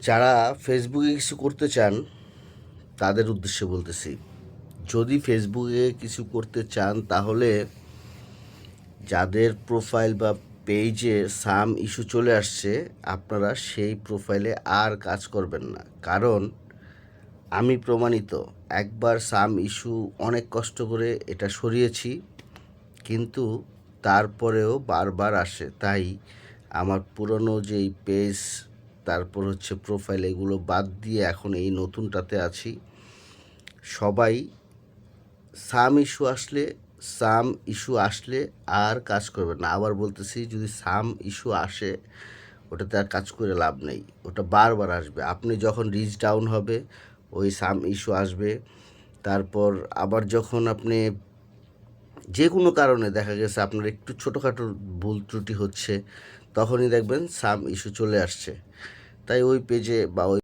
যারা ফেসবুকে কিছু করতে চান তাদের উদ্দেশ্যে বলতেছি, যদি ফেসবুকে কিছু করতে চান তাহলে যাদের প্রোফাইল বা পেজে সাম ইস্যু চলে আসছে আপনারা সেই প্রোফাইলে আর কাজ করবেন না। কারণ আমি প্রমাণিত, একবার সাম ইস্যু অনেক কষ্ট করে এটা সরিয়েছি, কিন্তু তারপরেও বারবার আসে। তাই আমার পুরনো যেই পেজ, তারপর হচ্ছে প্রোফাইল, এগুলো বাদ দিয়ে এখন এই নতুনটাতে আছি। সবাই সাম ইস্যু আসলে আর কাজ করবে না। আবার বলতেছি, যদি সাম ইস্যু আসে ওটাতে আর কাজ করে লাভ নেই, ওটা বারবার আসবে। আপনি যখন রিচ ডাউন হবে ওই সাম ইস্যু আসবে। তারপর আবার যখন আপনি যে কোনো কারণে দেখা গেছে আপনার একটু ছোটোখাটো ভুল ত্রুটি হচ্ছে, তখনই দেখবেন সাম ইস্যু চলে আসছে। তাই ওই পেজে বা ওই